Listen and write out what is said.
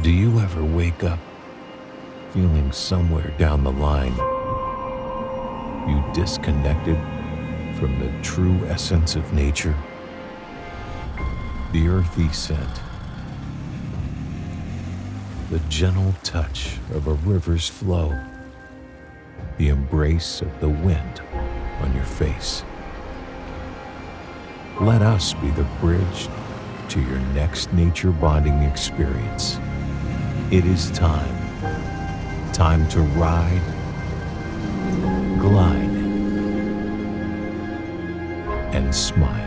Do you ever wake up feeling somewhere down the line you disconnected from the true essence of nature? The earthy scent, the gentle touch of a river's flow, the embrace of the wind on your face. Let us be the bridge to your next nature bonding experience. It is time to ride, glide, and smile.